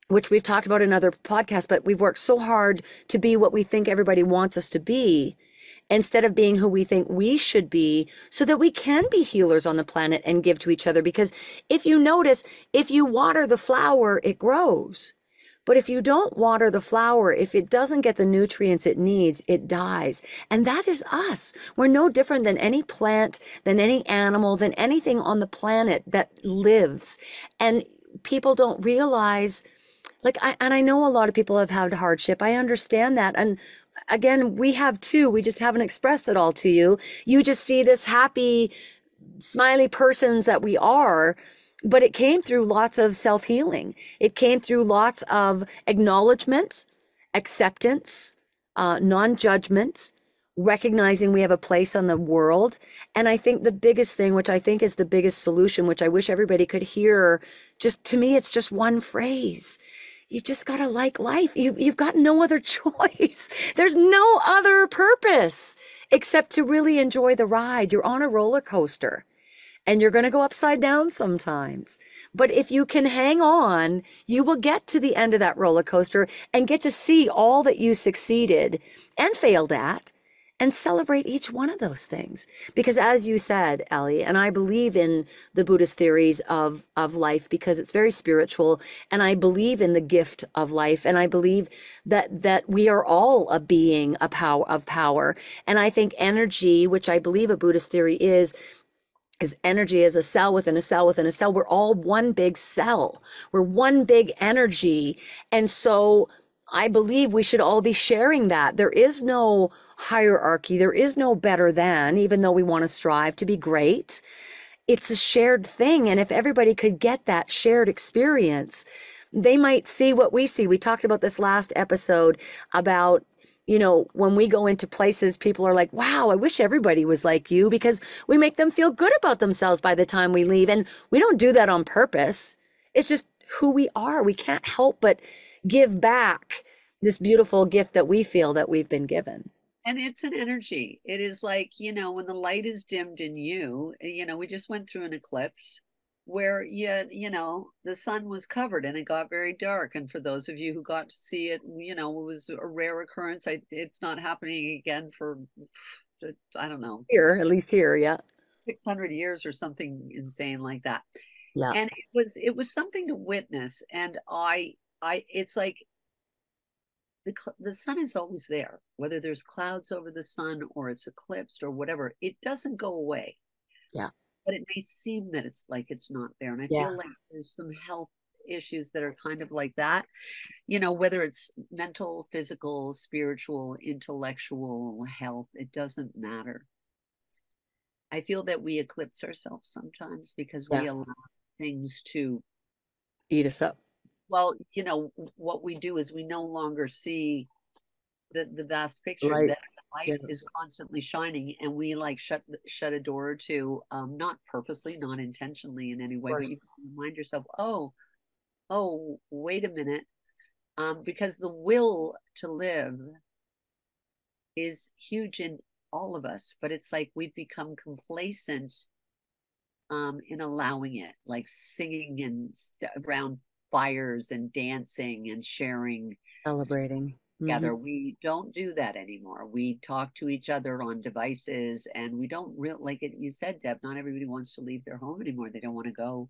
which we've talked about in other podcasts, but we've worked so hard to be what we think everybody wants us to be, instead of being who we think we should be, so that we can be healers on the planet and give to each other. Because if you notice, if you water the flower, it grows. But if you don't water the flower, if it doesn't get the nutrients it needs, it dies. And that is us. We're no different than any plant, than any animal, than anything on the planet that lives. And people don't realize, and I know a lot of people have had hardship. I understand that. And again, we have too. We just haven't expressed it all to you. You just see this happy, smiley persons that we are, but it came through lots of self-healing. It came through lots of acknowledgement, acceptance, non-judgment, recognizing we have a place on the world. And I think the biggest thing, which I think is the biggest solution, which I wish everybody could hear, just to me, it's just one phrase. You just got to like life. You've got no other choice. There's no other purpose except to really enjoy the ride. You're on a roller coaster and you're going to go upside down sometimes. But if you can hang on, you will get to the end of that roller coaster and get to see all that you succeeded and failed at, and celebrate each one of those things. Because as you said, Ellie, and I believe in the Buddhist theories of life because it's very spiritual, and I believe in the gift of life, and I believe that we are all a being, a power of power. And I think energy, which I believe a Buddhist theory is energy, as a cell within a cell within a cell. We're all one big cell. We're one big energy. And so I believe we should all be sharing that. There is no hierarchy. There is no better than, even though we want to strive to be great. It's a shared thing. And if everybody could get that shared experience, they might see what we see. We talked about this last episode about, when we go into places, people are like, wow, I wish everybody was like you, because we make them feel good about themselves by the time we leave. And we don't do that on purpose. It's just who we are. We can't help but give back this beautiful gift that we feel that we've been given. And it's an energy. It is like, when the light is dimmed in you, we just went through an eclipse where the sun was covered and it got very dark. And for those of you who got to see it, it was a rare occurrence. It's not happening again for, I don't know, Here, at least here, yeah. 600 years or something insane like that. Yeah. And it was something to witness. And it's like, the sun is always there, whether there's clouds over the sun or it's eclipsed or whatever. It doesn't go away. Yeah. But it may seem that it's like it's not there. And I Yeah. feel like there's some health issues that are kind of like that, whether it's mental, physical, spiritual, intellectual health, it doesn't matter. I feel that we eclipse ourselves sometimes because we Yeah. allow things to, Eat us up. well, what we do is we no longer see the vast picture Right. that Yeah. light is constantly shining, and we like shut a door or two, not purposely, not intentionally in any Of way, but course. you can remind yourself, oh, wait a minute, because the will to live is huge in all of us, but it's like we've become complacent in allowing it, like singing and around fires and dancing and sharing Celebrating. together. We don't do that anymore. We talk to each other on devices, and we don't real like it. You said, Deb, not everybody wants to leave their home anymore. They don't want to go.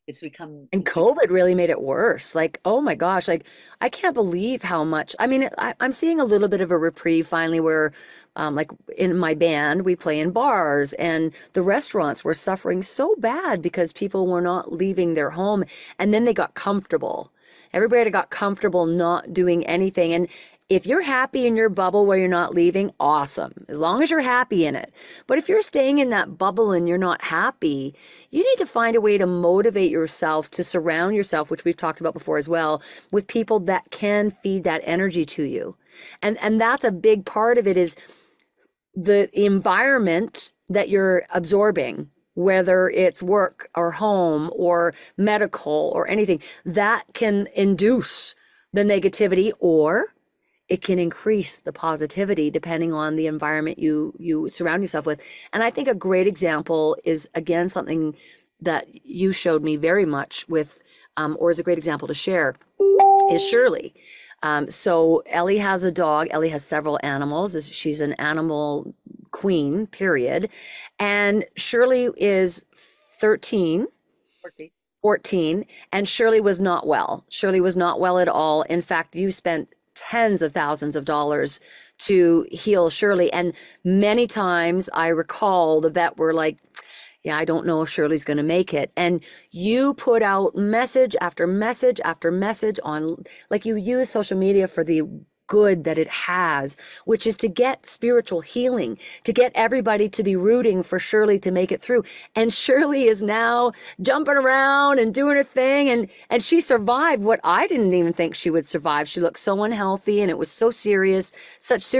And it's become COVID really made it worse. Like, oh my gosh, like I can't believe how much. I mean, I'm seeing a little bit of a reprieve finally where, like in my band, we play in bars and the restaurants were suffering so bad because people were not leaving their home, and then they got comfortable. Everybody got comfortable not doing anything. And if you're happy in your bubble where you're not leaving, awesome, as long as you're happy in it. But if you're staying in that bubble and you're not happy, you need to find a way to motivate yourself to surround yourself, which we've talked about before as well, with people that can feed that energy to you. And that's a big part of it, is the environment that you're absorbing, whether it's work or home or medical or anything, that can induce the negativity, or it can increase the positivity depending on the environment you surround yourself with. And I think a great example is, again, something that you showed me very much with, or is a great example to share, is Shirley. So Ellie has a dog. Ellie has several animals. She's an animal queen, period. And Shirley is 13, 14, and Shirley was not well. Shirley was not well at all. In fact, you spent tens of thousands of dollars to heal Shirley. And many times I recall the vet were like, yeah, I don't know if Shirley's going to make it. And you put out message after message after message on, like, you use social media for the good that it has, which is to get spiritual healing, to get everybody to be rooting for Shirley to make it through. And Shirley is now jumping around and doing her thing. And she survived what I didn't even think she would survive. She looked so unhealthy, and it was so serious,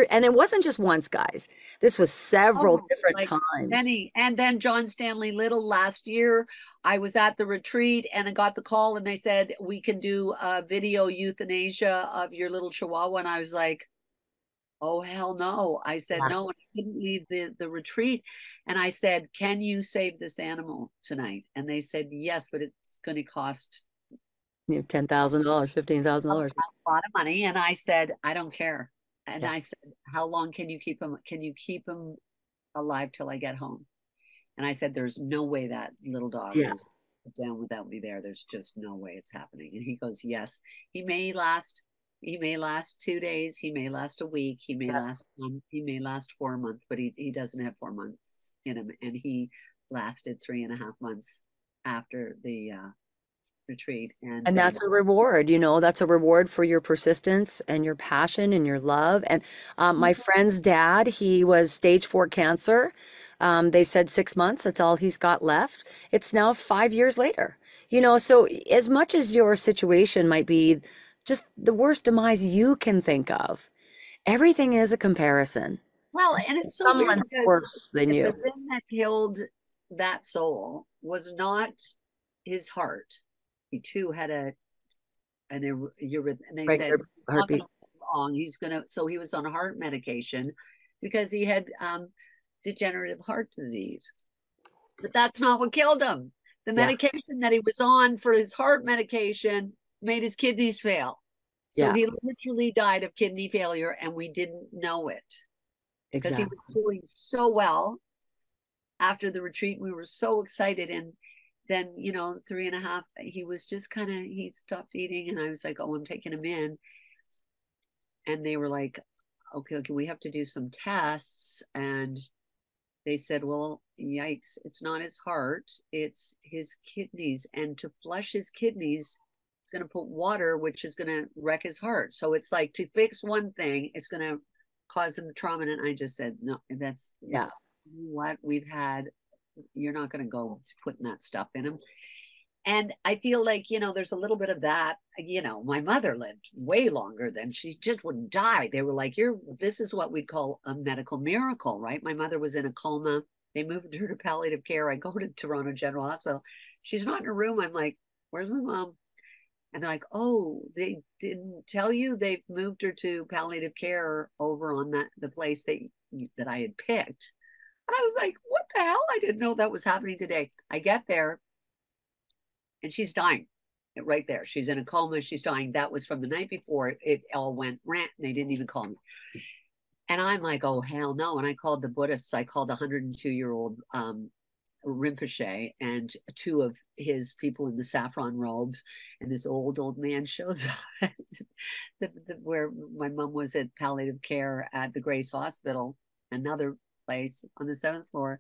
and it wasn't just once, guys. This was several different like times. many. And then John Stanley Little last year, I was at the retreat and I got the call and they said, we can do a video euthanasia of your little chihuahua. And I was like, oh, hell no. I said, Yeah. no, and I couldn't leave the retreat. And I said, can you save this animal tonight? And they said, yes, but it's going to cost $10,000, $15,000. a lot of money. And I said, I don't care. And Yeah. I said, how long can you keep him? Can you keep him alive till I get home? And I said, there's no way that little dog Yeah. is down without me there. There's just no way it's happening. And he goes, yes, he may last, he may last 2 days, he may last a week, he may last a month, he may last 4 months, but he doesn't have 4 months in him. And he lasted 3.5 months after the retreat. And that's a reward, that's a reward for your persistence and your passion and your love. And my friend's dad, he was stage 4 cancer. They said 6 months, that's all he's got left. It's now 5 years later. So as much as your situation might be just the worst demise you can think of, everything is a comparison. Well, and it's so weird Someone's because worse than the you. thing that killed that soul was not his heart. He too had an urine, and they said Regular he's not going heartbeat. to live long. He's going to, so he was on heart medication because he had degenerative heart disease. But that's not what killed him. The Yeah. medication that he was on for his heart medication made his kidneys fail. So Yeah, he literally died of kidney failure, and we didn't know it because he was exactly. doing so well after the retreat. We were so excited. And then, 3.5, he was just kind of, he stopped eating. And I was like, oh, I'm taking him in. And they were like, okay, we have to do some tests. And they said, well, yikes, it's not his heart, it's his kidneys. And to flush his kidneys, it's going to put water, which is going to wreck his heart. So it's like to fix one thing, it's going to cause him trauma. And I just said, no, Yeah. it's what we've had. You're not going to go putting that stuff in him. And I feel like, there's a little bit of that. My mother lived way longer than she just wouldn't die. They were like, this is what we'd call a medical miracle, right? My mother was in a coma. They moved her to palliative care. I go to Toronto General Hospital. She's not in her room. I'm like, where's my mom? And they're like, oh, they didn't tell you they've moved her to palliative care over on the place that I had picked. And I was like, what the hell? I didn't know that was happening today. I get there and she's dying right there. She's in a coma. She's dying. That was from the night before. It all went rant. And they didn't even call me. And I'm like, oh, hell no. And I called the Buddhists. I called a 102-year-old Rinpoche and two of his people in the saffron robes. And this old man shows up where my mom was at palliative care at the Grace Hospital, another place on the 7th floor.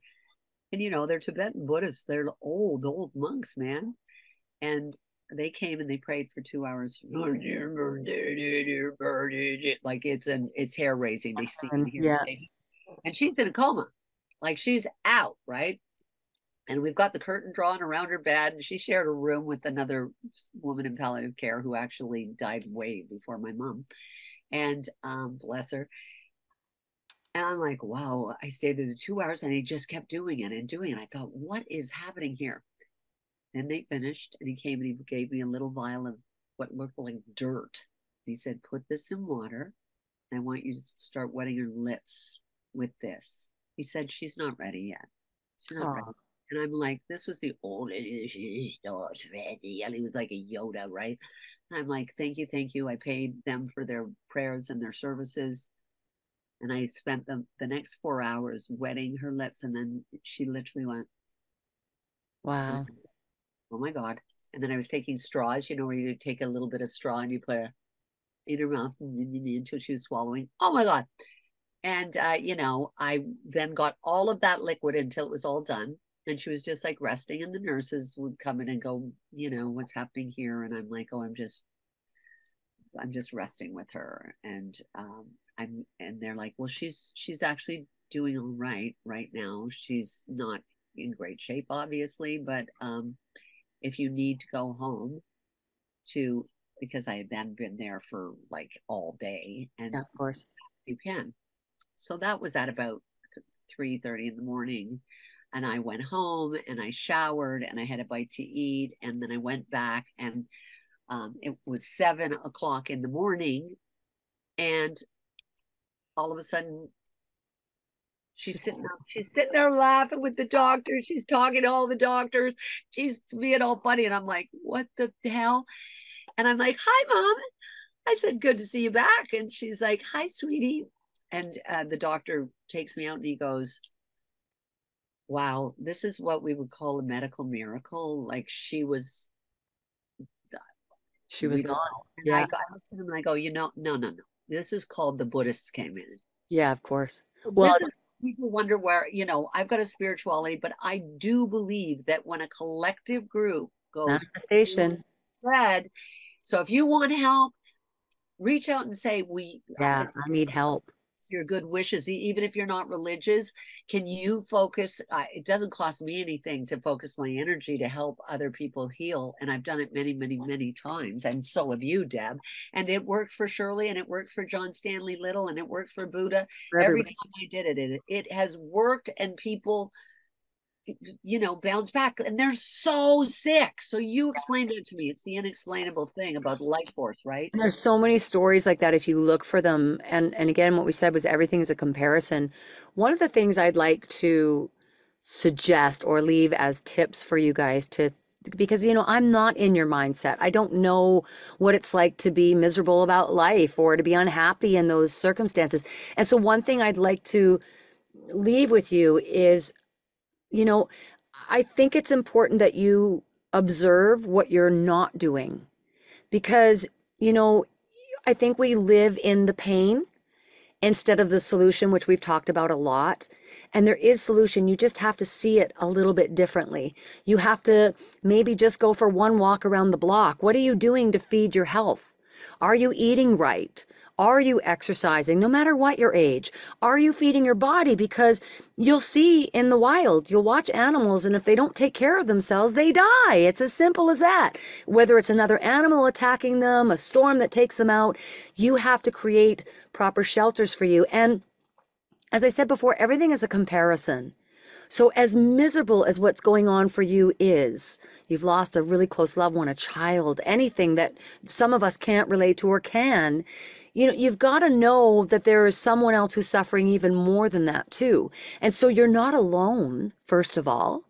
And, they're Tibetan Buddhists. They're old monks, man. And they came and they prayed for 2 hours. Like it's hair raising to see and hear. Yeah. And she's in a coma, like she's out, right? And we've got the curtain drawn around her bed. And she shared a room with another woman in palliative care who actually died way before my mom. And bless her. And I'm like, wow, I stayed there 2 hours and he just kept doing it and doing it. I thought, what is happening here? Then they finished and he came and he gave me a little vial of what looked like dirt. He said, put this in water. And I want you to start wetting her lips with this. He said, she's not ready yet. She's not ready. Oh, And I'm like, this was the old, she's not ready. And he was like a Yoda, right? And I'm like, thank you. I paid them for their prayers and their services. And I spent the next 4 hours wetting her lips. And then she literally went, wow. oh my God. And then I was taking straws, where you take a little bit of straw and you put it in her mouth until she was swallowing. Oh my God. And, I then got all of that liquid until it was all done. And she was just like resting, and the nurses would come in and go, what's happening here? And I'm like, oh, I'm just resting with her. And and they're like, well, she's actually doing all right now. She's not in great shape, obviously, but if you need to go home because I had then been there for like all day, and Yeah, of course. you can. So that was at about 3:30 in the morning. And I went home and I showered and I had a bite to eat. And then I went back and it was 7 o'clock in the morning. And all of a sudden, she's sitting there laughing with the doctor. She's talking to all the doctors. She's being all funny. And I'm like, what the hell? And I'm like, hi, Mom. I said, good to see you back. And she's like, hi, sweetie. And the doctor takes me out and he goes, wow, this is what we would call a medical miracle. Like She was we gone. don't know. And Yeah. I looked at him and I go, no, no, no. This is called the Buddhists came in. Yeah, of course. Well, This it's is people wonder where, I've got a spirituality, but I do believe that when a collective group goes, manifestation. said, so if you want help, reach out and say, Yeah, I need help. your good wishes, even if you're not religious, can you focus? It doesn't cost me anything to focus my energy to help other people heal. And I've done it many, many, many times. And so have you, Deb. And it worked for Shirley and it worked for John Stanley Little and it worked for Buddha. For Every everybody. time I did it has worked and people bounce back and they're so sick. So you explained it to me. It's the unexplainable thing about life force, right? And there's so many stories like that if you look for them. And again, what we said was everything is a comparison. One of the things I'd like to suggest or leave as tips for you guys to, because I'm not in your mindset. I don't know what it's like to be miserable about life or to be unhappy in those circumstances. And so one thing I'd like to leave with you is, you know, I think it's important that you observe what you're not doing because, you know, I think we live in the pain instead of the solution, which we've talked about a lot. And there is solution. You just have to see it a little bit differently. You have to maybe just go for one walk around the block. What are you doing to feed your health? Are you eating right? Are you exercising, no matter what your age? Are you feeding your body? Because you'll see in the wild, you'll watch animals, and if they don't take care of themselves, they die. It's as simple as that. Whether it's another animal attacking them, a storm that takes them out, you have to create proper shelters for you. And as I said before, everything is a comparison. So, as miserable as what's going on for you is, you've lost a really close loved one, a child, anything that some of us can't relate to or can, you've got to know that there is someone else who's suffering even more than that, too. And so, you're not alone, first of all.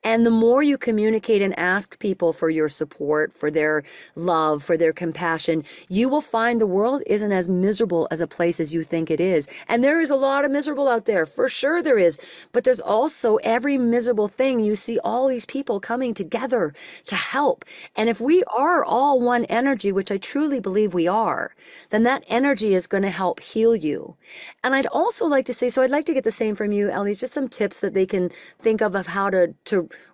And the more you communicate and ask people for your support, for their love, for their compassion, you will find the world isn't as miserable as a place as you think it is. And there is a lot of miserable out there, for sure there is. But there's also every miserable thing. You see all these people coming together to help. And if we are all one energy, which I truly believe we are, then that energy is going to help heal you. And I'd also like to say, so I'd like to get the same from you, Ellie, just some tips that they can think of how to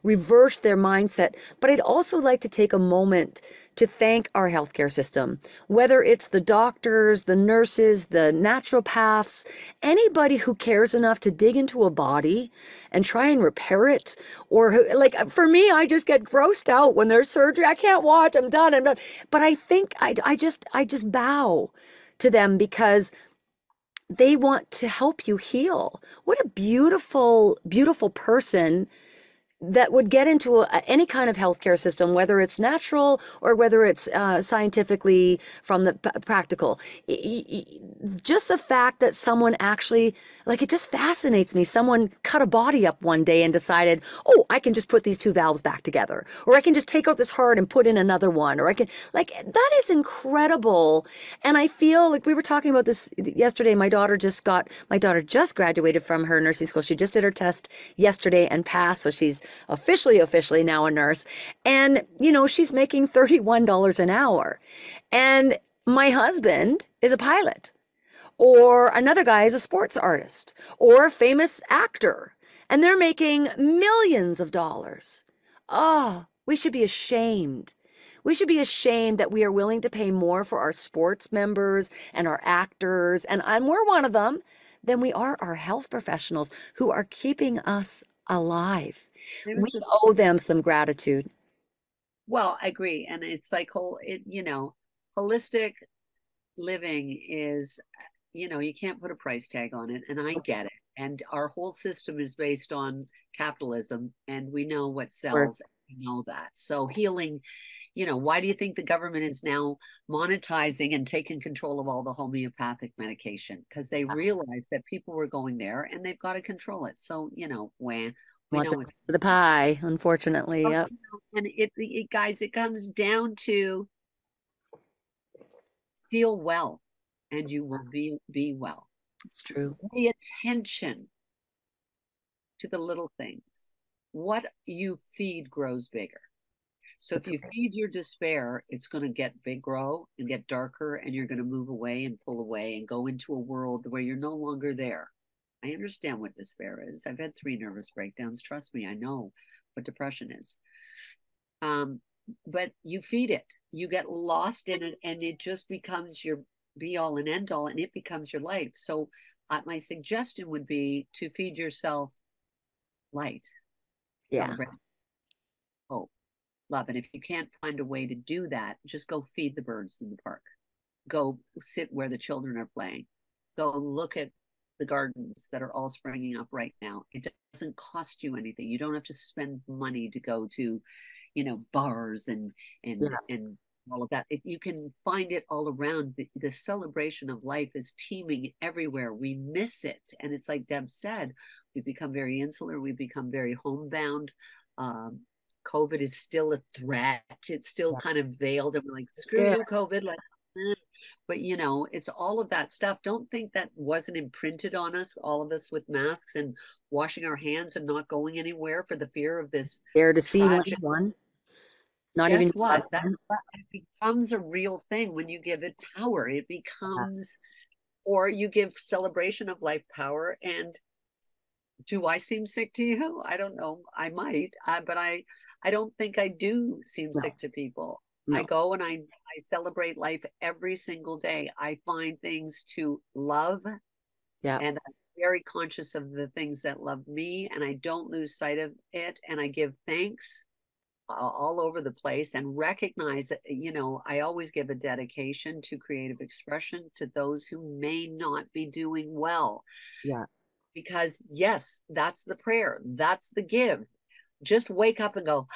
reverse their mindset. But I'd also like to take a moment to thank our healthcare system, whether it's the doctors, the nurses, the naturopaths, anybody who cares enough to dig into a body and try and repair it. Or like for me, I just get grossed out when there's surgery. I can't watch. I'm done. I'm done. But I think I just bow to them because they want to help you heal. What a beautiful, beautiful person that would get into any kind of healthcare system, whether it's natural or whether it's scientifically from the practical. Just the fact that someone actually, like, it just fascinates me. Someone cut a body up one day and decided, oh, I can just put these two valves back together, or I can just take out this heart and put in another one, or I can, like, that is incredible. And I feel like we were talking about this yesterday. My daughter just graduated from her nursing school. She just did her test yesterday and passed, so she's officially now a nurse. And, she's making $31 an hour. And my husband is a pilot, or another guy is a sports artist, or a famous actor, and they're making millions of dollars. Oh, we should be ashamed. We should be ashamed that we are willing to pay more for our sports members and our actors, and we're one of them, than we are our health professionals who are keeping us alive. We owe them some gratitude. Well, I agree. And it's like holistic living is, you can't put a price tag on it. And I get it. And our whole system is based on capitalism, and we know what sells. We know that. So healing, why do you think the government is now monetizing and taking control of all the homeopathic medication? Because they realized that people were going there and they've got to control it. So, when we Wants a know piece it's of the pie, unfortunately. Yep. and guys, it comes down to feel well and you will be well. It's true. Pay attention to the little things. What you feed grows bigger. So if That's you right. feed your despair, it's going to get big, grow and get darker, and you're going to move away and pull away and go into a world where you're no longer there. I understand what despair is. I've had 3 nervous breakdowns. Trust me, I know what depression is. Um, but you feed it, you get lost in it, and it just becomes your be all and end all, and it becomes your life. So, my suggestion would be to feed yourself light, Yeah. celebrate, hope, love. And if you can't find a way to do that, just go feed the birds in the park. Go sit where the children are playing. Go look at the gardens that are all springing up right now. It doesn't cost you anything. You don't have to spend money to go to, bars and Yeah. all of that. You can find it all around. The celebration of life is teeming everywhere. We miss it, and it's like Deb said, we become very insular. We become very homebound. Um, COVID is still a threat. It's still Yeah. kind of veiled, and we're like, It's screw there. you, COVID. Like, but it's all of that stuff. Don't think that wasn't imprinted on us, all of us with masks and washing our hands and not going anywhere for the fear of this There to see tragic. one. Not even Guess what? That one. becomes a real thing when you give it power. It Yeah. becomes, or you give celebration of life power. And do I seem sick to you? I don't know. I might, but I don't think I do seem No. sick to people. I No. go and I celebrate life every single day. I find things to love, Yeah. and I'm very conscious of the things that love me, and I don't lose sight of it. And I give thanks all over the place and recognize that, I always give a dedication to creative expression to those who may not be doing well. Yeah. Because, yes, that's the prayer, that's the give. Just wake up and go,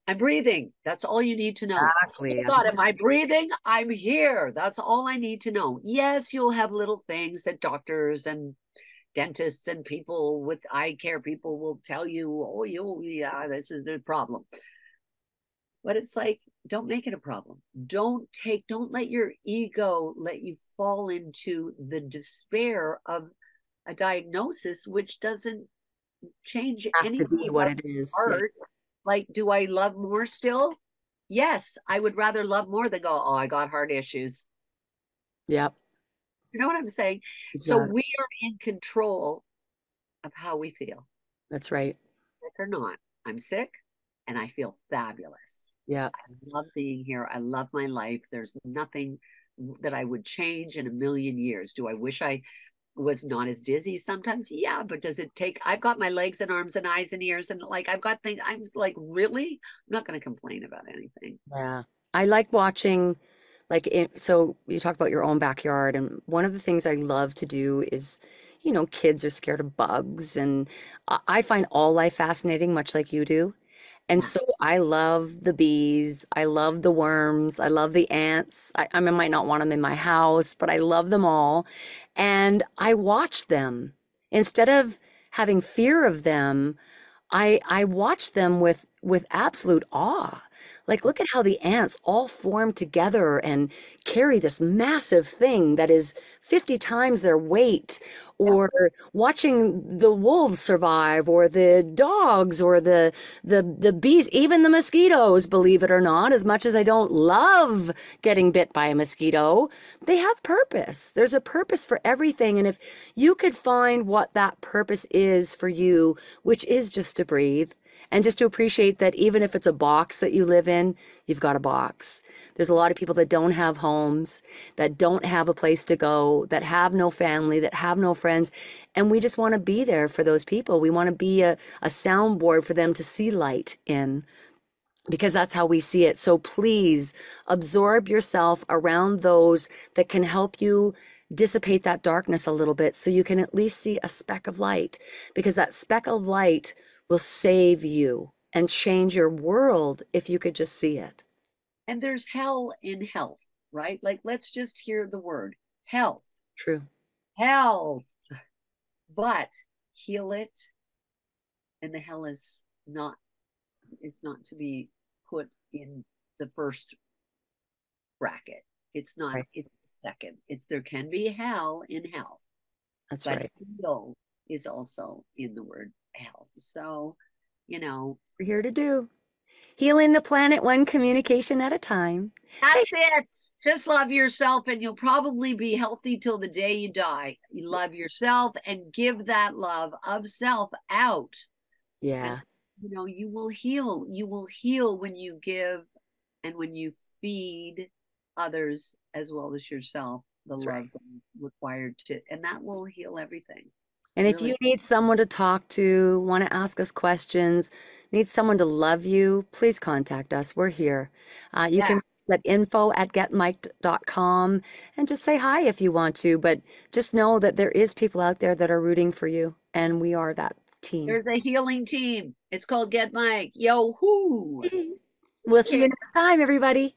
I'm breathing. That's all you need to know. Oh Exactly. God, am I breathing? I'm here. That's all I need to know. Yes, you'll have little things that doctors and dentists and people with eye care people will tell you, oh, yeah, this is the problem. But it's like, don't make it a problem. Don't let your ego let you fall into the despair of a diagnosis, which doesn't change Have to anything be what about it is. Yeah. art. Like, do I love more still? Yes, I would rather love more than go, oh, I got heart issues. Yep. You know what I'm saying? So Exactly. we are in control of how we feel, That's right. sick or not. I'm sick and I feel fabulous. Yeah. I love being here. I love my life. There's nothing that I would change in a million years. Do I wish I was not as dizzy sometimes? Yeah, but does it take? I've got my legs and arms and eyes and ears, and like I've got things. I'm like, really? I'm not going to complain about anything. Yeah. I like watching, so you talked about your own backyard, and one of the things I love to do is, kids are scared of bugs, and I find all life fascinating, much like you do. And Yeah. so I love the bees. I love the worms. I love the ants. I might not want them in my house, but I love them all. And I watch them. Instead of having fear of them, I watch them with absolute awe. Like, look at how the ants all form together and carry this massive thing that is 50 times their weight, Yeah. or watching the wolves survive, or the dogs, or the bees, even the mosquitoes, believe it or not. As much as I don't love getting bit by a mosquito, they have purpose. There's a purpose for everything. And if you could find what that purpose is for you, which is just to breathe and just to appreciate that even if it's a box that you live in, you've got a box. There's a lot of people that don't have homes, that don't have a place to go, that have no family, that have no friends. And we just want to be there for those people. We want to be a soundboard for them to see light in, because that's how we see it. So please absorb yourself around those that can help you dissipate that darkness a little bit, so you can at least see a speck of light, because that speck of light will save you and change your world if you could just see it. And there's hell in health, right? Like, let's just hear the word health, True. health, but heal it. And the hell is not to be put in the first bracket. It's not, Right. it's second. It's there can be hell in health, That's but right. heal is also in the word health. So, you know, We're here to do healing the planet one communication at a time. Hey, that's it. Just love yourself, and you'll probably be healthy till the day you die. You love yourself and give that love of self out. And, yeah. you will heal. You will heal when you give and when you feed others as well as yourself the That's love right. required to, and that will heal everything. And if Really. you need someone to talk to, want to ask us questions, need someone to love you, please contact us. We're here. You Yeah. can set info@getmiked.com and just say hi if you want to. But just know that there is people out there that are rooting for you, and we are that team. There's a healing team. It's called Get Mike. Yo hoo. We'll see Okay. you next time, everybody.